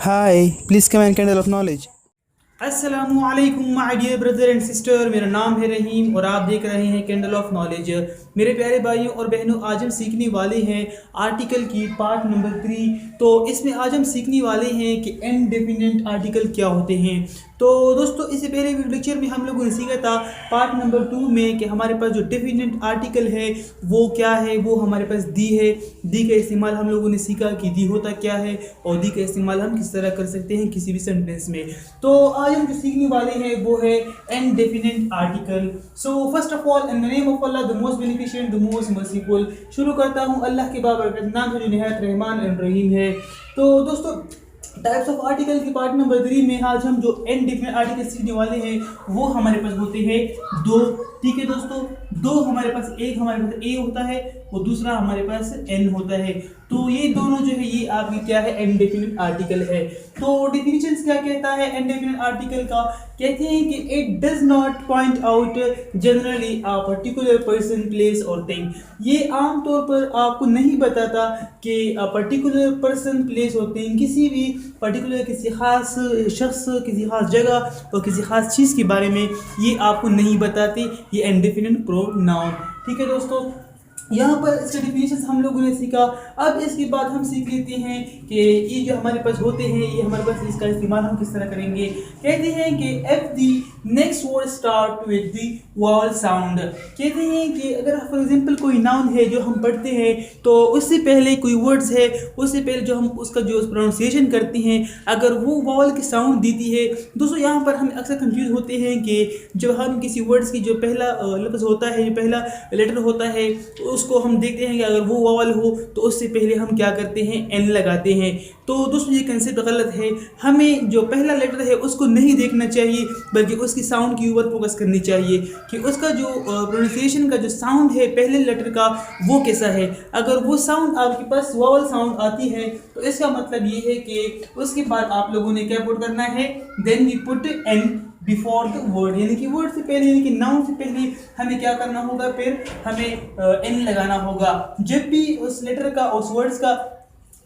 Hi, please come and candle of knowledge. अस्सलामुअलैकुम my dear brother and sister. मेरा नाम है रहीम और आप देख रहे हैं कैंडल ऑफ नॉलेज। मेरे प्यारे भाइयों और बहनों, आज हम सीखने वाले हैं आर्टिकल की पार्ट नंबर 3। तो इसमें आज हम सीखने वाले हैं कि इनडेफिनिट आर्टिकल क्या होते हैं। तो दोस्तों, इससे पहले लेक्चर में हम लोगों ने सीखा था पार्ट नंबर 2 में कि हमारे पास जो डेफिनेट आर्टिकल है वो क्या है। वो हमारे पास दी है। दी का इस्तेमाल हम लोगों ने सीखा कि दी होता क्या है और दी का इस्तेमाल हम किस तरह कर सकते हैं किसी भी सेंटेंस में। तो आज हम जो सीखने वाले हैं वो है indefinite article. So first of all, in the name of Allah, the most beneficent, the most merciful. शुरू करता हूँ अल्लाह के बाबरकत नाम से जो निहायत रहमान एंड रहीम है। तो दोस्तों, टाइप्स ऑफ आर्टिकल की पार्ट नंबर 3 में आज हम जो इनडेफिनिट आर्टिकल सीखने वाले हैं वो हमारे पास होते हैं दो। ठीक है दोस्तों, दो हमारे पास, एक हमारे पास ए होता है और दूसरा हमारे पास एन होता है। तो ये दोनों जो है ये आपकी क्या है, इनडेफिनिट आर्टिकल है। तो डेफिनेशंस क्या कहता है इनडेफिनिट आर्टिकल का? कहते हैं कि it does not point out generally a particular person, place और थिंग। ये आमतौर पर आपको नहीं बताता कि अ पर्टिकुलर पर्सन, प्लेस और थिंग, किसी भी पर्टिकुलर किसी खास शख्स, किसी खास जगह और किसी खास चीज़ के बारे में ये आपको नहीं बताते। ये इनडेफिनिट प्रोनाउन। ठीक है दोस्तों, यहाँ पर इसके डिफिनेशन हम लोगों ने सीखा। अब इसके बाद हम सीख लेते हैं कि ये जो हमारे पास होते हैं ये हमारे पास इसका इस्तेमाल हम किस तरह करेंगे। कहते हैं कि if the next word start with the vowel sound. कहते हैं कि अगर फॉर एग्जांपल कोई नाउन है जो हम पढ़ते हैं तो उससे पहले कोई वर्ड्स है, उससे पहले जो हम उसका जो प्रोनाउंसिएशन करते हैं अगर वो वॉवल की साउंड देती है। दोस्तों, यहाँ पर हम अक्सर कंफ्यूज होते हैं कि जब हम किसी वर्ड्स की जो पहला लफ्ज़ होता है, जो पहला लेटर होता है, उसको हम देखते हैं कि अगर वो वॉवल हो तो उससे पहले हम क्या करते हैं, एन लगाते हैं। तो दोस्तों, ये कंसेप्ट गलत है। हमें जो पहला लेटर है उसको नहीं देखना चाहिए बल्कि उसकी साउंड के ऊपर फोकस करनी चाहिए कि उसका जो प्रोनाउंसिएशन का जो साउंड है पहले लेटर का वो कैसा है। अगर वो साउंड आपके पास वॉवल साउंड आती है तो इसका मतलब ये है कि उसके बाद आप लोगों ने क्या पुट करना है, then we put an before the word, यानी कि वर्ड से पहले, यानी कि नाउन से पहले हमें क्या करना होगा, फिर हमें एन लगाना होगा। जब भी उस लेटर का, उस वर्ड्स का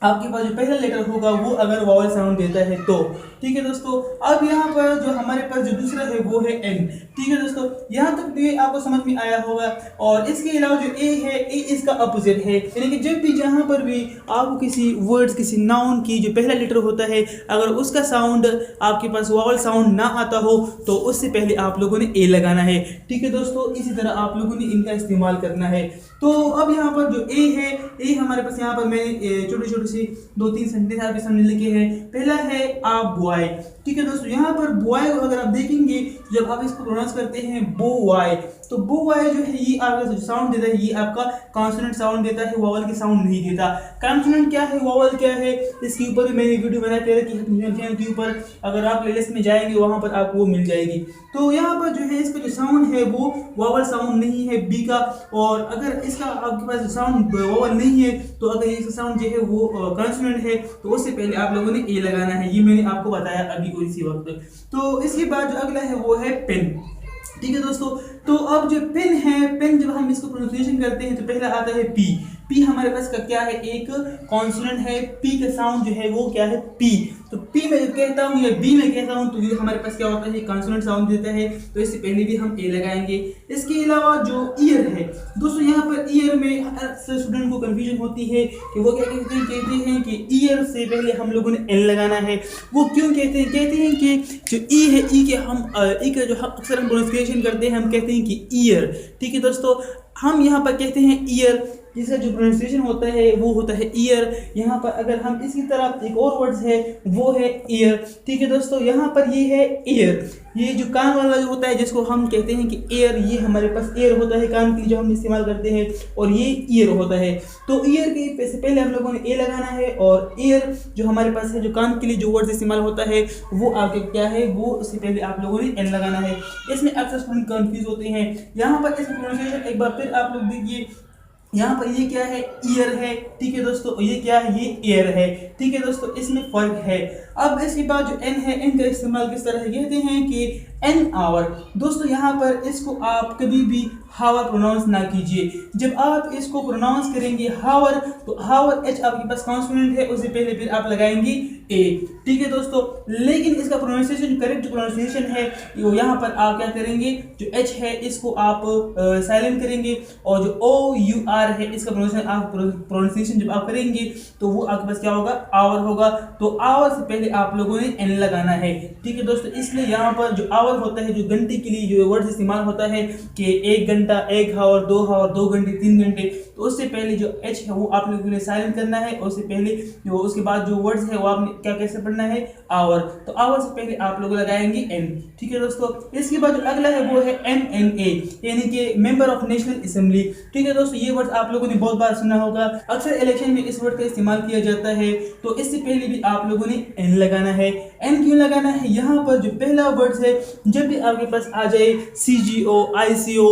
आपके पास जो पहला लेटर होगा वो अगर वॉवल साउंड देता है तो। ठीक है दोस्तों, अब यहाँ पर जो हमारे पास जो दूसरा है वो है एन। ठीक है दोस्तों, यहाँ तक ये आपको समझ में आया होगा। और इसके अलावा जो ए है, ए इसका अपोजिट है, यानी कि जब भी जहाँ पर भी आपको किसी वर्ड्स, किसी नाउन की जो पहला लेटर होता है अगर उसका साउंड आपके पास वॉवल साउंड ना आता हो तो उससे पहले आप लोगों ने ए लगाना है। ठीक है दोस्तों, इसी तरह आप लोगों ने इनका इस्तेमाल करना है। तो अब यहाँ पर जो ए है, ए हमारे पास यहाँ पर मैंने छोटे छोटे से 2-3 सेंटेंस आपके सामने लिखे हैं। पहला है आ बॉय। ठीक है दोस्तों, यहाँ पर बॉय अगर आप देखेंगे जब आप इसको प्रोनाउंस करते हैं बो वाई, तो बो वाई जो है ये आपका जो साउंड देता है ये आपका कॉन्सोनेंट साउंड देता है, वॉवल की साउंड नहीं देता। कॉन्सोनेंट क्या है, वॉवल क्या है, इसके ऊपर भी मैंने वीडियो बना के रखी है चैनल के ऊपर, अगर आप प्लेलिस्ट में जाएंगे वहाँ पर आपको वो मिल जाएगी। तो यहाँ पर जो है इसका जो साउंड है वो वॉवल साउंड नहीं है बी का, और अगर इसका आपके पास साउंड वॉवल नहीं है तो अगर इसका साउंड जो है वो कॉन्सोनेंट है तो उससे पहले आप लोगों ने ए लगाना है। ये मैंने आपको बताया अभी इसी वक्त। तो इसके बाद जो अगला है वो है पेन। ठीक है दोस्तों, तो अब जो पेन है, पेन जब हम इसको प्रोनाउंसिएशन करते हैं तो पहला आता है पी। पी हमारे पास का क्या है, एक कॉन्सोनेंट है। पी का साउंड जो है वो क्या है, पी। तो पी में जब कहता हूँ या बी में कहता हूँ तो ये हमारे पास क्या होता है, कॉन्सोनेंट साउंड देता है, तो इससे पहले भी हम ए लगाएंगे। इसके अलावा जो ईयर है दोस्तों, यहाँ पर ईयर में अक्सर स्टूडेंट को कंफ्यूजन होती है कि वो क्या कहते हैं कि ईयर से पहले हम लोगों ने एन लगाना है। वो क्यों कहते हैं? कहते हैं कि जो ई है, ई के हम ई का जो अक्सर हम प्रोनाउंसिएशन करते हैं हम कहते हैं कि ईयर। ठीक है दोस्तों, हम यहाँ पर कहते हैं ईयर, जिसका जो प्रोनाउंसिएशन होता है वो होता है ईयर। यहाँ पर अगर हम इसकी तरफ एक और वर्ड्स है वो है ईयर। ठीक है दोस्तों, यहाँ पर ये है ईयर, ये जो कान वाला जो होता है जिसको हम कहते हैं कि एयर, ये हमारे पास एयर होता है कान के लिए जो हम इस्तेमाल करते हैं, और ये ईयर होता है। तो ईयर के से पहले हम लोगों ने ए लगाना है, और ईयर जो हमारे पास है, जो कान के लिए जो वर्ड्स इस्तेमाल होता है वो आपके क्या है, वो उससे पहले आप लोगों ने एन लगाना है। इसमें अक्सर स्टूडेंट कंफ्यूज होते हैं। यहाँ पर इसका प्रोनाउंसिएशन एक बार फिर आप लोग देखिए, यहाँ पर ये क्या है, ईयर है। ठीक है दोस्तों, ये क्या है, ये एयर है। ठीक है दोस्तों, इसमें फर्क है। अब इसके बाद जो एन है, एन का इस्तेमाल किस तरह कहते हैं कि एन आवर। दोस्तों यहाँ पर इसको आप कभी भी हावर प्रोनाउंस ना कीजिए। जब आप इसको प्रोनाउंस करेंगे हावर, तो हावर एच आपके पास कॉन्सोनेंट है, उससे पहले फिर आप लगाएंगे ए। ठीक है दोस्तों, लेकिन इसका प्रोनाउंसिएशन, करेक्ट प्रोनाउंसिएशन है वो यहाँ पर आप क्या करेंगे, जो एच है इसको आप साइलेंट करेंगे, और जो ओ यू आर है इसका प्रोनाउंसिएशन जब आप करेंगे तो वो आपके पास क्या होगा, आवर होगा। तो आवर से पहले आप लोगों ने एन लगाना है। ठीक है दोस्तों, इसलिए यहाँ पर जो आवर होता है, जो घंटे के लिए जो वर्ड इस्तेमाल होता है कि 1 घंटा, 1 हावर, 2 हावर, 2 घंटे, 3 घंटे, तो उससे पहले जो एच है वो आप लोगों ने साइलेंट करना है, और उससे पहले जो उसके बाद जो वर्ड्स है वो आपने क्या कैसे पढ़ना है, आवर। तो आवर से पहले आप लोग लगाएंगे एन। ठीक है दोस्तों, इसके बाद जो अगला है वो है MNA, यानी कि मेंबर ऑफ नेशनल असेंबली। ठीक है दोस्तों, ये वर्ड आप लोगों ने बहुत बार सुना होगा, अक्सर इलेक्शन में इस वर्ड का इस्तेमाल किया जाता है। तो इससे पहले भी आप लोगों ने एन लगाना है। एन क्यों लगाना है, यहाँ पर जो पहला वर्ड है जब भी आपके पास आ जाए CGO, ICO,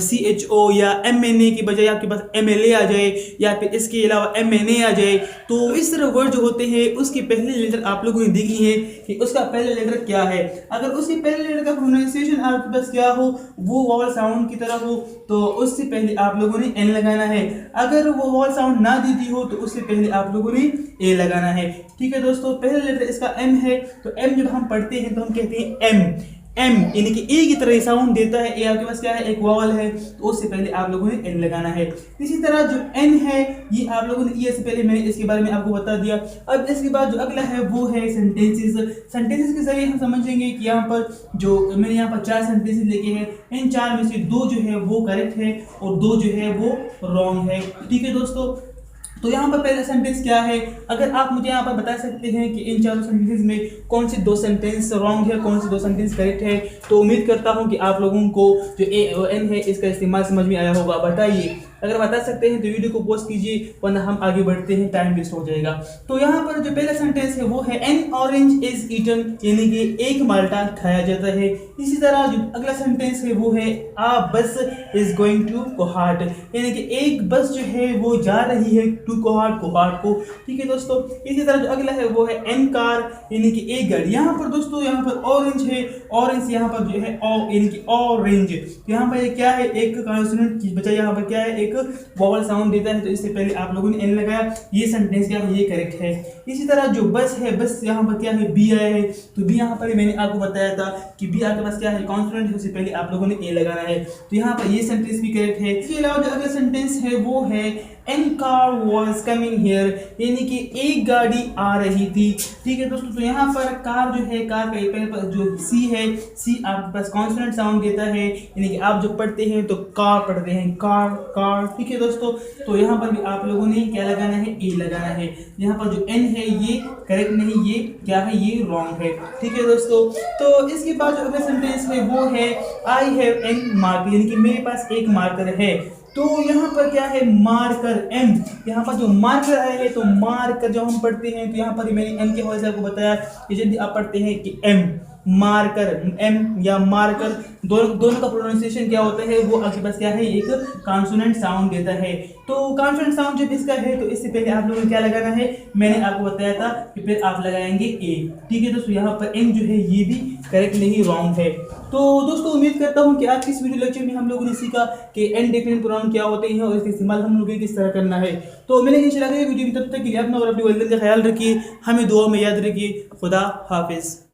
CHO या MNA की बजाय आपके पास MLA आ जाए, या फिर इसके अलावा MNA आ जाए, तो इस तरह वर्ड जो होते हैं उसके पहले लेटर आप लोगों ने देखी है कि उसका पहला लेटर क्या है। अगर उसके पहले लेटर का प्रोनाउंसिएशन आपके पास क्या हो, वो वॉवल साउंड की तरह हो, तो उससे पहले आप लोगों ने एन लगाना है। अगर वो वॉवल साउंड ना देती हो तो उससे पहले आप लोगों ने ए लगाना है। ठीक है दोस्तों, पहला लेटर इसका एम है, तो एम जब हम पढ़ते हैं तो हम कहते हैं एम। एम यानी कि ए की तरह साउंड देता है। ए आपके पास क्या है, एक वॉवल है, तो उससे पहले आप लोगों ने एन लगाना है। इसी तरह जो एन है ये आप लोगों ने, ये से पहले मैंने इसके बारे में आपको बता दिया। अब इसके बाद जो अगला है वो है सेंटेंसेस। सेंटेंसेस के जरिए हम समझेंगे कि यहाँ पर जो मैंने यहाँ पर 4 सेंटेंसेस लिखे हैं, इन 4 में से 2 जो है वो करेक्ट है और 2 जो है वो रॉन्ग है। ठीक है दोस्तों, तो यहाँ पर पहला सेंटेंस क्या है, अगर आप मुझे यहाँ पर बता सकते हैं कि इन 4 सेंटेंसेस में कौन से 2 सेंटेंस रॉन्ग है, कौन से 2 सेंटेंस करेक्ट है, तो उम्मीद करता हूँ कि आप लोगों को जो ए और एन है इसका इस्तेमाल समझ में आया होगा। बताइए, अगर बता सकते हैं तो वीडियो को पॉज कीजिए, वरना हम आगे बढ़ते हैं, टाइम वेस्ट हो जाएगा। तो यहाँ पर जो पहला सेंटेंस है वो है एन ऑरेंज इज ईटन, यानी कि एक माल्टा खाया जाता है। इसी तरह जो अगला सेंटेंस है वो है आ बस इज गोइंग टू कोहाट, यानी कि एक बस जो है वो जा रही है टू कोहाट, कोहाट को। ठीक है दोस्तों, इसी तरह जो अगला है वो है एन कार, यानी कि एक गाड़ी। यहाँ पर दोस्तों यहाँ पर ऑरेंज है, ऑरेंज यहाँ पर जो है यानी कि ऑरेंज, यहाँ पर क्या है, एक कॉन्सोनेंट की बजाय यहाँ पर क्या है, एक वॉवल साउंड देता है, तो इससे पहले आप लोगों ने एन लगाया। ये सेंटेंस क्या है, ये करेक्ट है। इसी तरह जो बस है, बस यहाँ पर क्या है, बी आया है, तो बी यहाँ पर मैंने आपको बताया था कि बी आपके पास क्या है, कॉन्सोनेंट है, उससे पहले आप लोगों ने ए लगाना है, तो यहाँ पर ये सेंटेंस भी करेक्ट है। इसके अलावा जो अगला सेंटेंस है वो है an car was coming here, यानी कि एक गाड़ी आ रही थी। ठीक है दोस्तों, तो यहाँ पर कार जो है, कार का पहले जो सी है, सी आपके पास कॉन्सोनेंट साउंड देता है, यानी कि आप जो पढ़ते हैं तो कार पढ़ते हैं, कार कार। ठीक है दोस्तों, तो यहाँ पर भी आप लोगों ने क्या लगाना है, ए लगाना है। यहाँ पर जो एन है ये करेक्ट नहीं, ये क्या है, ये रॉन्ग है। ठीक है दोस्तों, तो इसके बाद जो अगला सेंटेंस है वो है आई हैव एन मार्कर, यानी कि मेरे पास एक मार्कर है। तो यहाँ पर क्या है, मार्कर एम, यहाँ पर जो मार्कर आया है, तो मार्कर जब हम पढ़ते हैं तो यहाँ पर मैंने एम के हवाले से आपको बताया कि जब आप पढ़ते हैं कि एम मार्कर, एम या मार्कर, दोनों का प्रोनाउंसिएशन क्या होता है, वो आपके पास क्या है, एक कॉन्सोनेंट साउंड देता है। तो कॉन्सोनेंट साउंड जब इसका है तो इससे पहले आप लोगों को क्या लगाना है, मैंने आपको बताया था कि फिर आप लगाएंगे ए। ठीक है दोस्तों, यहाँ पर एम जो है ये भी करेक्ट नहीं, रॉन्ग है। तो दोस्तों उम्मीद करता हूँ कि आज की इस वीडियो लेक्चर में हम लोगों ने सीखा कि इनडेफिनिट प्रोनाउन क्या होते हैं और इसका इस्तेमाल हम लोगों को किस तरह करना है। तो मिलेंगे इंशाल्लाह अगली वीडियो में, तब तक के लिए अपना और अपने वालिदैन का ख्याल रखिए, हमें दुआ में याद रखिए। खुदा हाफिज़।